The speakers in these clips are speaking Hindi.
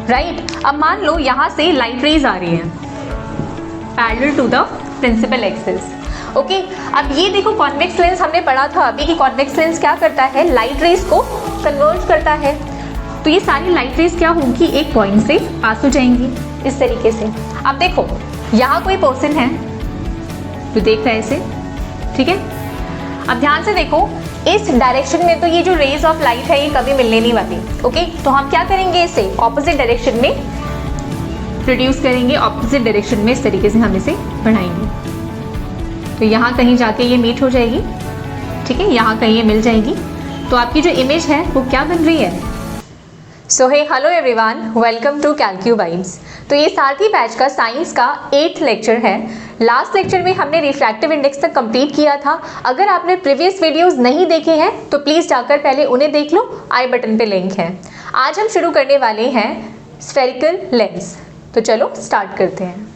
राइट। अब मान लो यहाँ से लाइट रेज आ रही है parallel to the principal axis. Okay, अब ये देखो कॉन्वेक्स लेंस हमने पढ़ा था अभी कि कॉन्वेक्स लेंस क्या करता है, लाइट रेज को कन्वर्ज करता है। तो ये सारी लाइट रेज क्या होंगी, एक पॉइंट से पास हो जाएंगी इस तरीके से। अब देखो यहाँ कोई पर्सन है जो देख रहा है इसे, ठीक है। अब ध्यान से देखो इस डायरेक्शन में तो ये जो रेज ऑफ लाइट है ये कभी मिलने नहीं वाली। ओके, तो हम क्या करेंगे, इसे ऑपोजिट डायरेक्शन में प्रोड्यूस करेंगे, ऑपोजिट डायरेक्शन में इस तरीके से हम इसे बढ़ाएंगे। तो यहाँ कहीं जाके ये मीट हो जाएगी, ठीक है, यहाँ कहीं ये मिल जाएगी। तो आपकी जो इमेज है वो क्या बन रही है। सो हे हेलो एवरीवन, वेलकम टू कैलक्यूबाइब्स। तो ये सारथी बैच का साइंस का 8th लेक्चर है। लास्ट लेक्चर में हमने रिफ्रैक्टिव इंडेक्स तक कंप्लीट किया था। अगर आपने प्रीवियस वीडियोस नहीं देखे हैं तो प्लीज़ जाकर पहले उन्हें देख लो, आई बटन पे लिंक है। आज हम शुरू करने वाले हैं स्फेरिकल लेंस। तो चलो स्टार्ट करते हैं।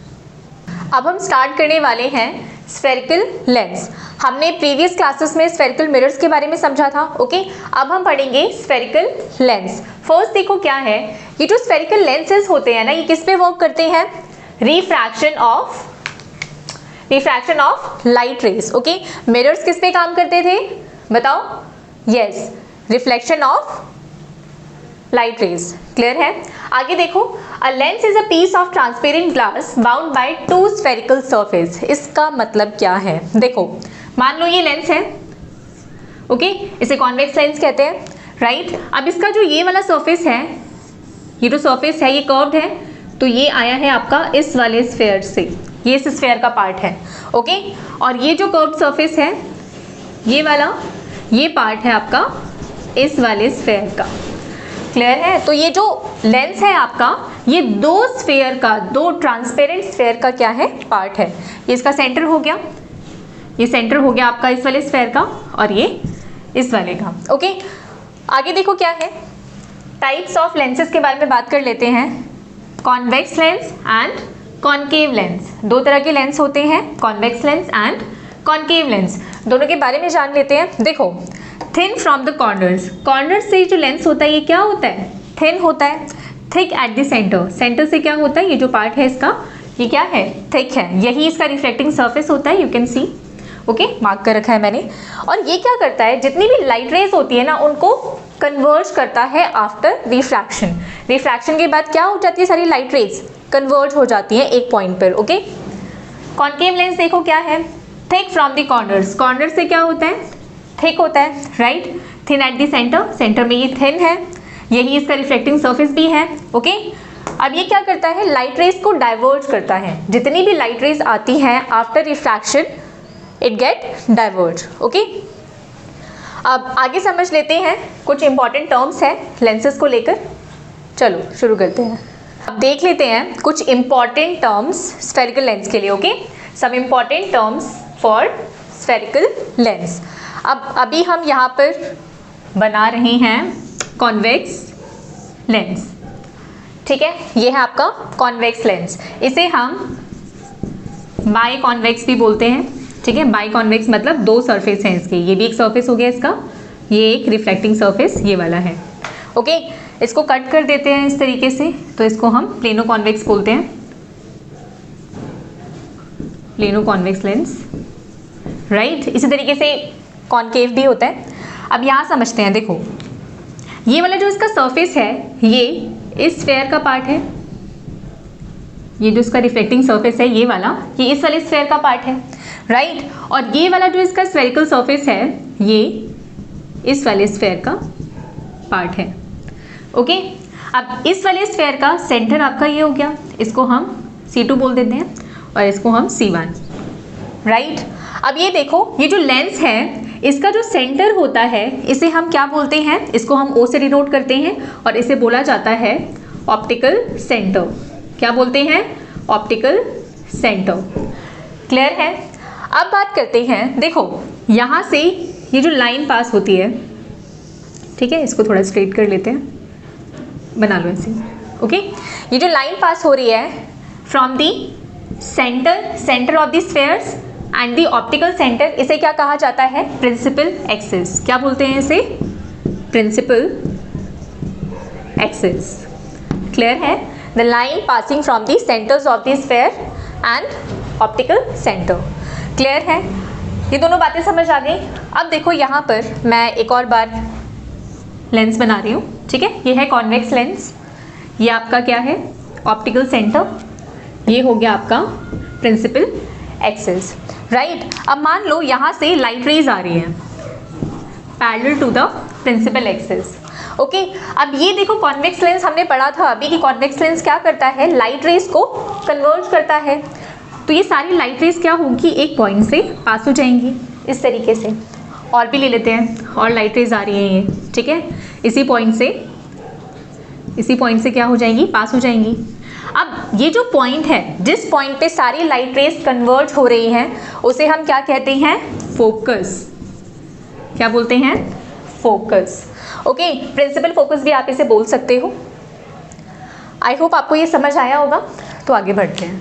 अब हम स्टार्ट करने वाले हैं स्फेरिकल लेंस। हमने प्रीवियस क्लासेस में स्फेरिकल मिरर्स के बारे में समझा था। ओके, अब हम पढ़ेंगे स्फेरिकल लेंस। फर्स्ट देखो क्या है, ये जो स्फेरिकल लेंसेज होते हैं ना, ये किस पे वर्क करते हैं, refraction of light rays. Okay, mirrors किस पे काम करते थे बताओ, yes, reflection of light rays. Clear है। आगे देखो, a lens is a piece of transparent glass bound by two spherical surface. इसका मतलब क्या है, देखो मान लो ये लेंस है, ओके, इसे कॉन्वेक्स लेंस कहते हैं, राइट। अब इसका जो ये वाला सरफेस है, ये जो सरफेस है ये कर्व्ड है, तो ये आया है आपका इस वाले स्फेयर से, ये इस स्फेयर का पार्ट है, ओके। और ये जो कर्व्ड सरफेस है ये वाला, ये पार्ट है आपका इस वाले स्फेयर का। क्लियर है। तो ये जो लेंस है आपका, ये दो स्फेयर का, दो ट्रांसपेरेंट स्फेयर का क्या है, पार्ट है। ये इसका सेंटर हो गया, ये सेंटर हो गया आपका इस वाले स्फेयर का, और ये इस वाले का। ओके, आगे देखो क्या है, टाइप्स ऑफ लेंसेज के बारे में बात कर लेते हैं। Convex lens and concave lens, दो तरह के लेंस होते हैं, convex lens and concave lens. दोनों के बारे में जान लेते हैं। देखो, thin from the corners, corner से जो लेंस होता है ये क्या होता है, थिन होता है। Thick at the centre, centre से क्या होता है, ये जो पार्ट है इसका ये क्या है, थिक है। यही इसका रिफ्लेक्टिंग सरफेस होता है, you can see, okay, mark कर रखा है मैंने। और ये क्या करता है, जितनी भी लाइट रेज होती है ना उनको कन्वर्ज करता है आफ्टर रिफ्रैक्शन। रिफ्रैक्शन के बाद क्या हो जाती है, सारी लाइट रेज कन्वर्ज हो जाती है एक पॉइंट पर। ओके, कॉनकेव लेंस देखो क्या है, thick from the corners, corner से क्या होता है, थिक होता है, right. Thin at the centre, centre में ये थिन है, यही इसका रिफ्लेक्टिंग सरफेस भी है। ओके, अब ये क्या करता है, लाइट रेज को डाइवर्ज करता है। जितनी भी लाइट रेज आती हैं after refraction it get diverge. Okay, अब आगे समझ लेते हैं, कुछ इंपॉर्टेंट टर्म्स हैं लेंसेज को लेकर। चलो शुरू करते हैं। अब देख लेते हैं कुछ इंपॉर्टेंट टर्म्स स्फेरिकल लेंस के लिए। Okay, some important terms for spherical lens. अब अभी हम यहाँ पर बना रहे हैं कॉन्वेक्स लेंस, ठीक है, ये है आपका कॉन्वेक्स लेंस। इसे हम बाई कॉन्वेक्स भी बोलते हैं, ठीक है। बाई कॉन्वेक्स मतलब दो सरफेस हैं इसके, ये भी एक सरफेस हो गया इसका, ये एक रिफ्लेक्टिंग सरफेस ये वाला है। ओके, इसको कट कर देते हैं इस तरीके से, तो इसको हम प्लेनो कॉन्वेक्स बोलते हैं, प्लेनो कॉन्वेक्स लेंस, राइट। इसी तरीके से कॉनकेव भी होता है। अब यहाँ समझते हैं, देखो ये वाला जो इसका सरफेस है ये इस स्फेयर का पार्ट है, ये जो इसका रिफ्लेक्टिंग सरफेस है ये वाला, ये इस वाले स्फेयर का पार्ट है, राइट। और ये वाला जो इसका स्फेरिकल सरफेस है ये इस वाले स्फेयर का पार्ट है। ओके, अब इस वाले स्फेयर का सेंटर आपका ये हो गया, इसको हम C2 बोल देते हैं और इसको हम C1, राइट। अब ये देखो, ये जो लेंस है इसका जो सेंटर होता है इसे हम क्या बोलते हैं, इसको हम O से डिनोट करते हैं और इसे बोला जाता है ऑप्टिकल सेंटर। क्या बोलते हैं, ऑप्टिकल सेंटर। क्लियर है। अब बात करते हैं, देखो यहाँ से ये जो लाइन पास होती है, ठीक है, इसको थोड़ा स्ट्रेट कर लेते हैं, बना लो ऐसे। ओके, ये जो लाइन पास हो रही है from the centre of the spheres and the optical centre, इसे क्या कहा जाता है, प्रिंसिपल एक्सिस। क्या बोलते हैं इसे, प्रिंसिपल एक्सिस। क्लियर है? The line passing from the centres of the sphere and optical centre. Clear है? ये दोनों बातें समझ आ गई। अब देखो यहाँ पर मैं एक और बार लेंस बना रही हूँ, ठीक है? ये है कॉन्वेक्स लेंस, ये आपका क्या है? ऑप्टिकल सेंटर, ये हो गया आपका प्रिंसिपल एक्सिस, राइट? अब मान लो यहाँ से लाइट रेज आ रही है parallel to the principal axis, okay? अब ये देखो कॉन्वेक्स लेंस हमने पढ़ा था अभी कि कॉन्वेक्स लेंस क्या करता है? लाइट रेज को कन्वर्ज करता है। तो ये सारी लाइट रेज क्या होगी? एक पॉइंट से पास हो जाएंगी इस तरीके से। और भी ले लेते हैं, और लाइट रेज आ रही हैं ये, ठीक है? इसी पॉइंट से क्या हो जाएंगी? पास हो जाएंगी। अब ये जो पॉइंट है, जिस पॉइंट पे सारी लाइट रेज कन्वर्ज हो रही हैं, उसे हम क्या कहते हैं? फोकस। क्या बोलते हैं? Focus, okay? प्रिंसिपल फोकस भी आप इसे बोल सकते हो। आई होप आपको ये समझ आया होगा। तो आगे बढ़ते हैं।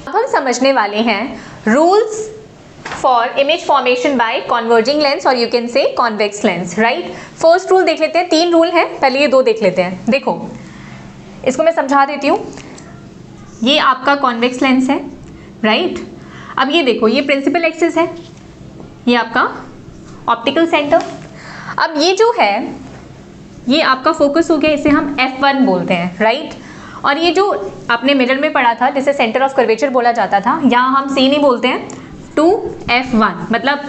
अब हम समझने वाले हैं rules for image formation by converging lens और you can say convex lens, right? First rule देख लेते हैं। 3 रूल हैं, पहले ये 2 देख लेते हैं। देखो, इसको मैं समझा देती हूँ। ये आपका कॉन्वेक्स लेंस है, राइट? अब ये देखो, ये प्रिंसिपल एक्सिस है, ये आपका ऑप्टिकल सेंटर। अब ये जो है, ये आपका फोकस हो गया, इसे हम F1 बोलते हैं, राइट? और ये जो आपने मिरर में पढ़ा था, जिसे सेंटर ऑफ कर्वेचर बोला जाता था, यहाँ हम C नहीं बोलते हैं, 2F1, मतलब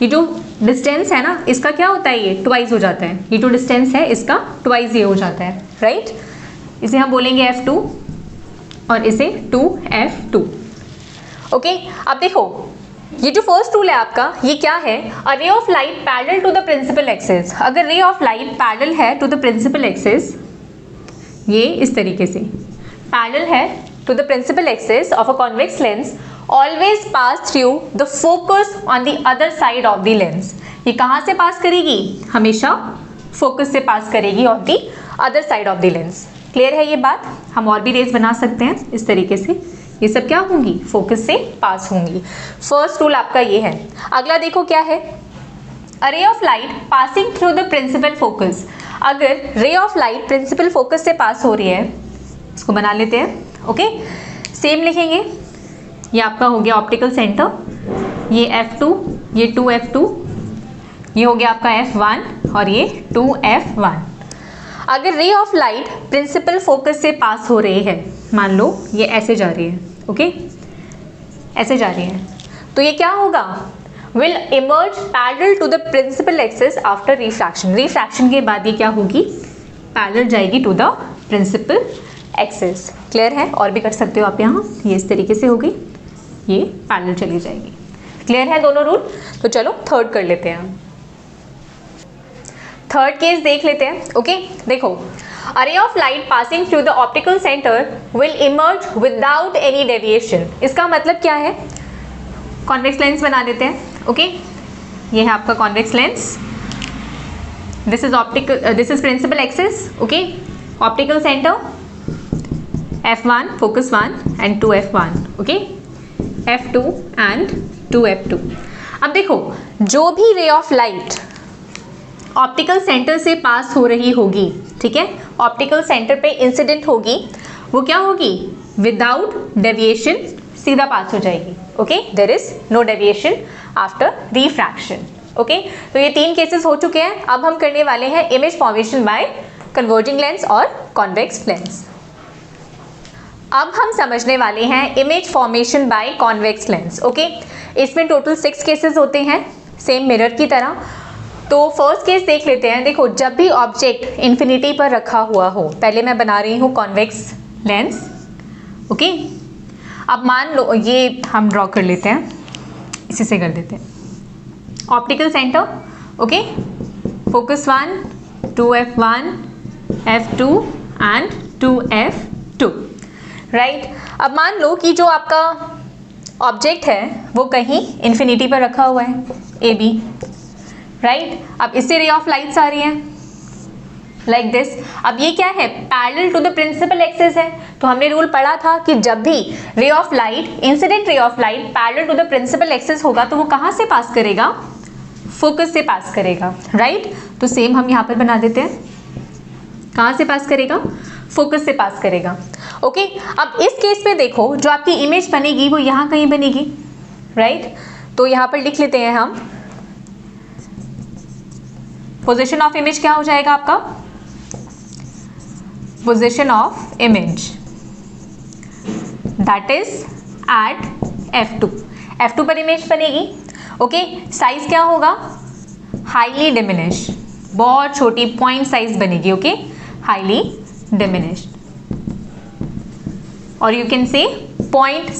ये जो डिस्टेंस है ना, इसका क्या होता है? ये ट्वाइस हो जाता है। ये जो डिस्टेंस है इसका ट्वाइस ये हो जाता है, राइट? इसे हम बोलेंगे F2 और इसे 2F2, ओके? अब देखो, ये जो फर्स्ट रूल है आपका, ये क्या है? A ray of light parallel to the principal axis. अगर रे ऑफ लाइट पैरेलल है टू द प्रिंसिपल एक्सिस, ये इस तरीके से पैरेलल है to the principal axis of a convex lens, always pass through the focus on the other side of the lens. ये कहाँ से पास करेगी? हमेशा फोकस से पास करेगी on the other side of the lens. Clear है ये बात? हम और भी रेज बना सकते हैं इस तरीके से, ये सब क्या होंगी? फोकस से पास होंगी। फर्स्ट रूल आपका ये है। अगला देखो क्या है? A ray of light passing through the principal focus. अगर ray of light principal focus से पास हो रही है, इसको बना लेते हैं, ओके? सेम लिखेंगे। ये आपका हो गया ऑप्टिकल सेंटर, ये F2, ये 2F2, ये हो गया आपका F1 और ये 2F1। अगर ray of light principal focus से पास हो रही है, मान लो ये ऐसे जा रही है, ओके? ऐसे जा रही है, तो ये क्या होगा? Will emerge parallel to the principal axis after refraction. Refraction के बाद ये क्या होगी? पैरेलल जाएगी to the principal axis. Clear है? और भी कर सकते हो आप यहाँ, ये इस तरीके से होगी, ये पैरेलल चली जाएगी। क्लियर है दोनों रूल? तो चलो थर्ड कर लेते हैं हम। थर्ड केस देख लेते हैं, ओके? देखो, a ray of light passing through the optical centre will emerge without any deviation. इसका मतलब क्या है? कॉन्वेक्स लेंस बना देते हैं, ओके? ये है आपका convex lens, this is optical, this is principal axis, okay? Optical centre F1 focus 1 and 2F1, okay? F2 and 2F2। अब देखो, जो भी ray of light optical centre से पास हो रही होगी, ठीक है, ऑप्टिकल सेंटर पे इंसिडेंट होगी, वो क्या होगी? विदाउट डेविएशन सीधा पास हो जाएगी, okay? There is no deviation after refraction, okay? तो ये 3 केसेस हो चुके हैं। अब हम करने वाले हैं image formation bye converging lens और कॉन्वेक्स लेंस। अब हम समझने वाले हैं image formation by convex lens, okay? इसमें टोटल 6 केसेस होते हैं, सेम मिरर की तरह। तो फर्स्ट केस देख लेते हैं। देखो, जब भी ऑब्जेक्ट इन्फिनिटी पर रखा हुआ हो, पहले मैं बना रही हूँ कॉन्वेक्स लेंस, ओके? अब मान लो ये हम ड्रॉ कर लेते हैं, इसी से कर देते हैं। Optical centre, okay? Focus 1, 2F1, F2 and 2F2, right? अब मान लो कि जो आपका ऑब्जेक्ट है वो कहीं इन्फिनिटी पर रखा हुआ है, AB, राइट? अब इससे रे ऑफ लाइट्स आ रही हैं लाइक दिस। अब ये क्या है? Parallel to the principal axis है। तो हमने रूल पढ़ा था कि जब भी ray of light, incident ray of light parallel to the principal axis होगा तो वो कहाँ से पास करेगा? फोकस से पास करेगा, राइट? तो सेम हम यहाँ पर बना देते हैं, कहाँ से पास करेगा? फोकस से पास करेगा। ओके, अब इस केस में देखो जो आपकी इमेज बनेगी वो यहाँ कहीं बनेगी, राइट? तो यहाँ पर लिख लेते हैं हम, पोजीशन ऑफ इमेज क्या हो जाएगा आपका? Position of image that is at F2। F2 पर इमेज बनेगी। ओके, साइज क्या होगा? हाईली डिमिनिश, बहुत छोटी पॉइंट साइज बनेगी। ओके, हाईली डिमिनिश्ड, और यू कैन से पॉइंट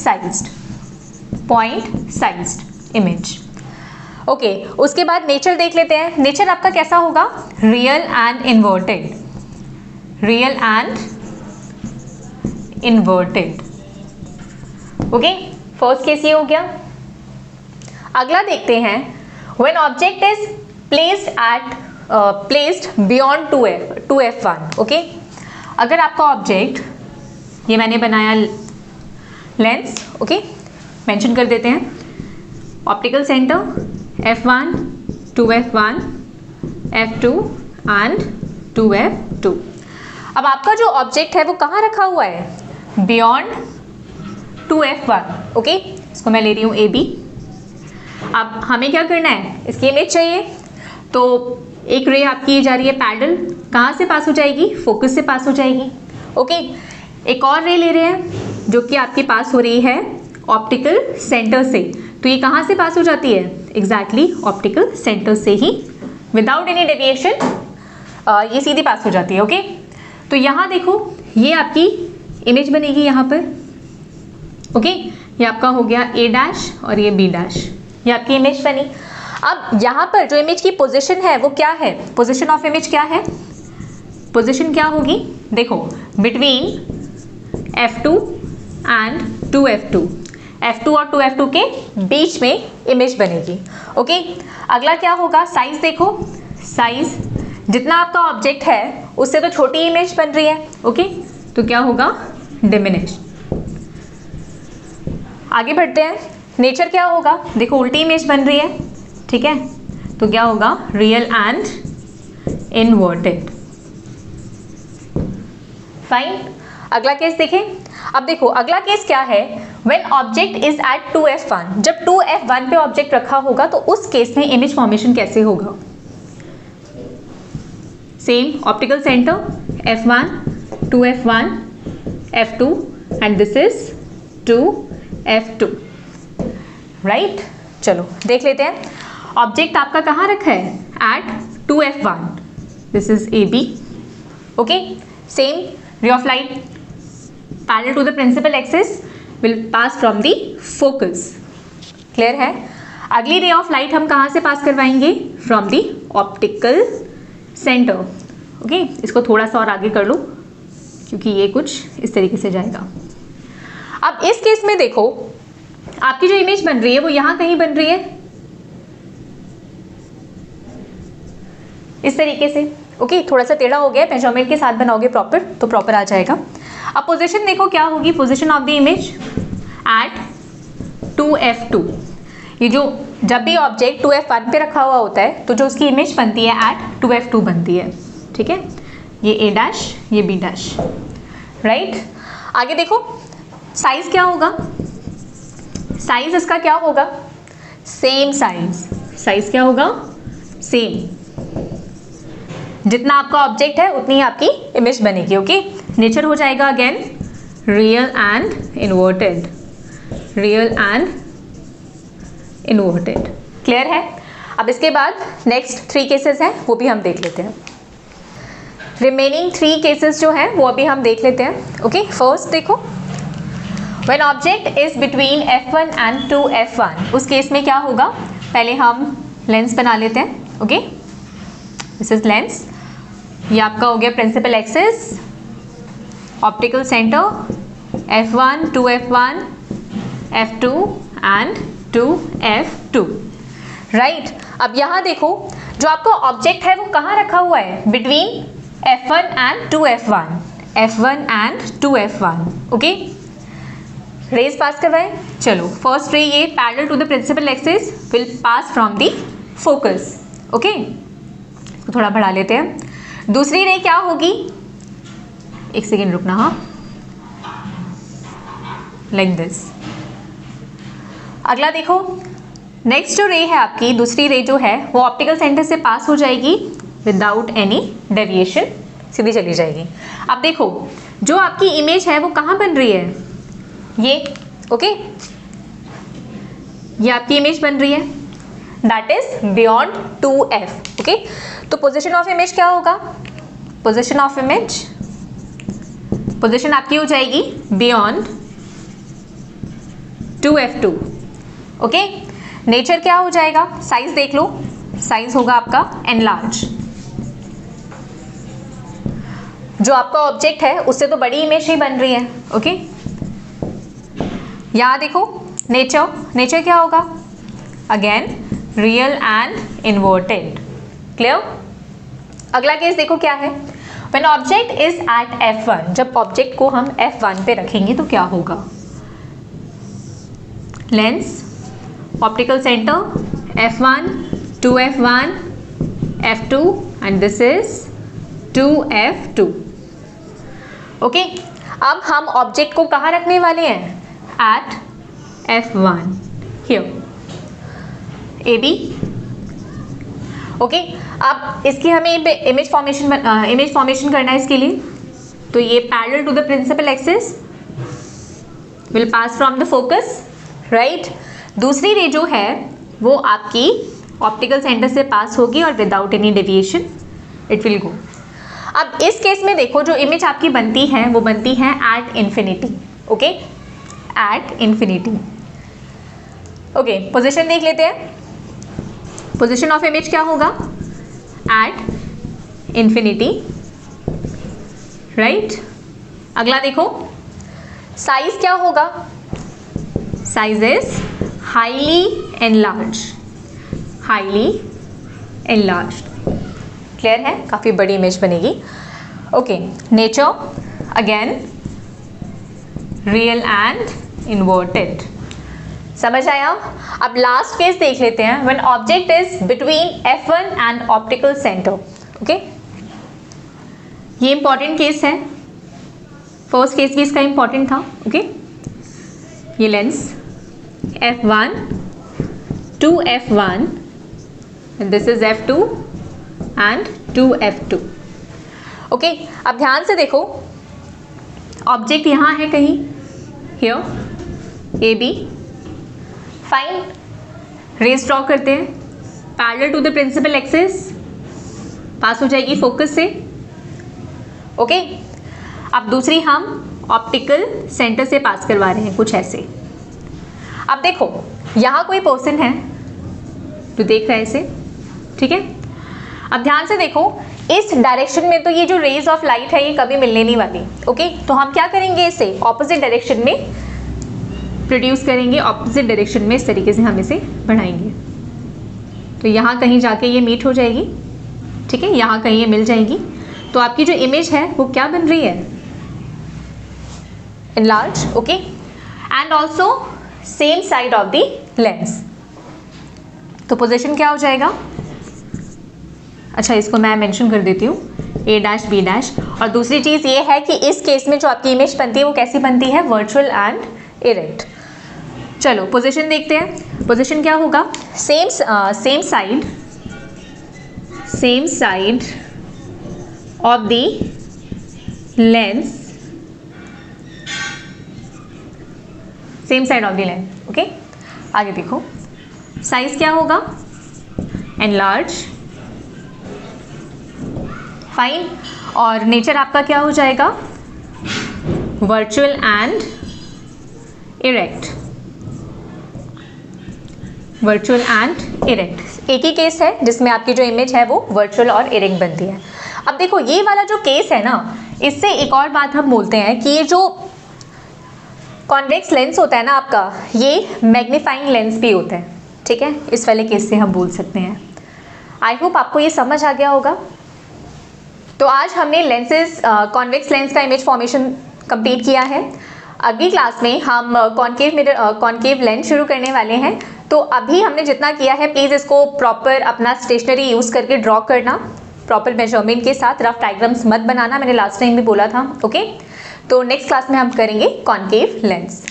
साइज्ड इमेज। ओके, उसके बाद नेचर देख लेते हैं। नेचर आपका कैसा होगा? Real and inverted, real and inverted. Okay, first case ये हो गया। अगला देखते हैं, when object is placed beyond 2F1। Okay, अगर आपका ऑब्जेक्ट, ये मैंने बनाया लेंस, ओके, मेंशन कर देते हैं, optical centre F1, 2F1, F2 and 2F2। अब आपका जो ऑब्जेक्ट है वो कहाँ रखा हुआ है? Beyond 2F1। ओके, इसको मैं ले रही हूँ AB। अब हमें क्या करना है? इसकी इमेज चाहिए, तो एक रे आपकी जा रही है पैरेलल, कहाँ से पास हो जाएगी? फोकस से पास हो जाएगी। ओके, एक और रे ले रहे हैं जो कि आपके पास हो रही है ऑप्टिकल सेंटर से, तो ये कहाँ से पास हो जाती है? एग्जैक्टली ऑप्टिकल सेंटर से ही, विदाउट एनी डेविएशन ये सीधी पास हो जाती है। ओके, तो यहाँ देखो ये आपकी इमेज बनेगी यहाँ पर। ओके, ये आपका हो गया A' और ये B', ये आपकी इमेज बनी। अब यहाँ पर जो इमेज की पोजीशन है वो क्या है? पोजीशन ऑफ इमेज क्या है? पोजीशन क्या होगी? देखो, between F2 and 2F2, F2 और 2F2 के बीच में इमेज बनेगी। ओके, अगला क्या होगा? साइज देखो, साइज जितना आपका ऑब्जेक्ट है उससे तो छोटी इमेज बन रही है। ओके, तो क्या होगा? डिमिनिश। आगे बढ़ते हैं, नेचर क्या होगा? देखो उल्टी इमेज बन रही है, ठीक है, तो क्या होगा? Real and inverted. फाइन, अगला केस देखें। अब देखो अगला केस क्या है? When object is eight 2F1, जब 2F1 पे ऑब्जेक्ट रखा होगा तो उस केस में इमेज फॉर्मेशन कैसे होगा? Same optical centre F1, 2F1, F2 and this is 2F2, right? चलो देख लेते हैं, ऑब्जेक्ट आपका कहाँ रखा है? At 2F1, this is AB। Okay, same ray of light parallel to the principal axis will pass from the focus। Clear है? अगली रे ऑफ लाइट हम कहाँ से पास करवाएंगे? From the optical centre. Okay, इसको थोड़ा सा और आगे कर लो क्योंकि ये कुछ इस तरीके से जाएगा। अब इस केस में देखो आपकी जो इमेज बन रही है वो यहाँ कहीं बन रही है, इस तरीके से। ओके, थोड़ा सा टेढ़ा हो गया, मेजरमेंट के साथ बनाओगे प्रॉपर तो प्रॉपर आ जाएगा। अब पोजीशन देखो क्या होगी? Position of the image at 2F2। ये जो जब भी ऑब्जेक्ट 2F1 पे रखा हुआ होता है तो जो उसकी इमेज बनती है एट 2F2 बनती है, ठीक है, ये A', ये B', राइट? आगे देखो साइज क्या होगा? साइज इसका क्या होगा? Same size. साइज क्या होगा? सेम, जितना आपका ऑब्जेक्ट है उतनी आपकी इमेज बनेगी। ओके, नेचर हो जाएगा again real and inverted, real and inverted. Clear है? अब इसके बाद नेक्स्ट 3 केसेस हैं वो भी हम देख लेते हैं। रिमेनिंग 3 केसेस जो हैं वो अभी हम देख लेते हैं। ओके, फर्स्ट देखो, when object is between F1 and 2F1, उस केस में क्या होगा? पहले हम लेंस बना लेते हैं। ओके, दिस इज लेंस, ये आपका हो गया principal axis, optical centre F1, 2F1, F2 and 2F2, right? अब यहाँ देखो जो आपका ऑब्जेक्ट है वो कहाँ रखा हुआ है? Between F1 and 2F1, F1 and 2F1। Okay, rays pass करवाएं। चलो, फर्स्ट रे ये parallel to the principal axis will pass from the focus. Okay, थोड़ा बढ़ा लेते हैं। दूसरी रे क्या होगी? एक सेकेंड रुकना, हाँ, लाइक दिस। अगला देखो, नेक्स्ट जो रे है आपकी, दूसरी रे जो है वो ऑप्टिकल सेंटर से पास हो जाएगी विदाउट एनी डेविएशन, सीधी चली जाएगी। अब देखो जो आपकी इमेज है वो कहाँ बन रही है, ये, ओके, ये आपकी इमेज बन रही है, that is beyond 2f, okay. तो पोजीशन ऑफ इमेज क्या होगा, पोजीशन ऑफ इमेज, पोजीशन आपकी हो जाएगी बियॉन्ड 2f2, ओके। नेचर क्या हो जाएगा, साइज देख लो, साइज होगा आपका एनलार्ज। जो आपका ऑब्जेक्ट है उससे तो बड़ी इमेज ही बन रही है, ओके। यहां देखो नेचर, नेचर क्या होगा, again real and inverted, clear. अगला केस देखो क्या है, when object is eight f1, जब ऑब्जेक्ट को हम f1 पे रखेंगे तो क्या होगा, lens, optical centre f1, 2f1, f2 and this is 2f2, okay. अब हम ऑब्जेक्ट को कहाँ रखने वाले हैं, eight f1 here, AB, okay. अब इसकी हमें इमेज फॉर्मेशन करना है इसके लिए, तो ये parallel to the principal axis will pass from the focus, right. दूसरी रे जो है वो आपकी ऑप्टिकल सेंटर से पास होगी और without any deviation it will go. अब इस केस में देखो जो इमेज आपकी बनती है वो बनती है at infinity, okay, at infinity, okay. Position देख लेते हैं, पोजीशन ऑफ इमेज क्या होगा, एट इन्फिनिटी, राइट। अगला देखो साइज क्या होगा, size is highly enlarge, highly enlarge, clear है, काफी बड़ी इमेज बनेगी, okay. Nature again real and inverted, समझ आया। अब लास्ट केस देख लेते हैं, when object is between f1 and optical centre, okay. ये इंपॉर्टेंट केस है, फर्स्ट केस भी इसका इंपॉर्टेंट था, ओके। ये lens f1 to f1 and this is f2 and 2f2, okay. अब ध्यान से देखो ऑब्जेक्ट यहाँ है कहीं, here AB, fine, rays draw करते हैं, parallel to the principal axis, pass हो जाएगी फोकस से, ओके। अब दूसरी हम ऑप्टिकल सेंटर से पास करवा रहे हैं, कुछ ऐसे। अब देखो यहाँ कोई पर्सन है जो देख रहा है इसे, ठीक है। अब ध्यान से देखो इस डायरेक्शन में तो ये जो रेज ऑफ लाइट है ये कभी मिलने नहीं वाली, ओके। तो हम क्या करेंगे, इसे ऑपोजिट डायरेक्शन में प्रोड्यूस करेंगे, ऑपोजिट डायरेक्शन में इस तरीके से हम इसे बढ़ाएंगे, तो यहाँ कहीं जाके ये मीट हो जाएगी, ठीक है, यहाँ कहीं ये मिल जाएगी, तो आपकी जो इमेज है वो क्या बन रही है, enlarge, okay. And also same side of the lens, तो पोजीशन क्या हो जाएगा, अच्छा इसको मैं मेंशन कर देती हूँ, A डैश B डैश। और दूसरी चीज़ ये है कि इस केस में जो आपकी इमेज बनती है वो कैसी बनती है, वर्चुअल एंड इरेक्ट। चलो पोजीशन देखते हैं, पोजीशन क्या होगा, same side of the lens, same side of the lens, okay. आगे देखो साइज क्या होगा, एनलार्ज, फाइन। और नेचर आपका क्या हो जाएगा, virtual and erect, virtual and erect. एक ही केस है जिसमें आपकी जो इमेज है वो वर्चुअल और इरेक्ट बनती है। अब देखो ये वाला जो केस है ना, इससे एक और बात हम बोलते हैं कि ये जो कॉन्वेक्स लेंस होता है ना आपका, ये मैग्नीफाइंग लेंस भी होता है, ठीक है, इस वाले केस से हम बोल सकते हैं। आई होप आपको ये समझ आ गया होगा। तो आज हमने लेंसेज, कॉन्वेक्स लेंस का इमेज फॉर्मेशन कंप्लीट किया है। अगली क्लास में हम कॉन्केव लेंस शुरू करने वाले हैं। तो अभी हमने जितना किया है प्लीज़ इसको प्रॉपर अपना स्टेशनरी यूज़ करके ड्रॉ करना, प्रॉपर मेजरमेंट के साथ, रफ डायग्राम्स मत बनाना, मैंने लास्ट टाइम भी बोला था। ओके, तो नेक्स्ट क्लास में हम करेंगे कॉनकेव लेंस।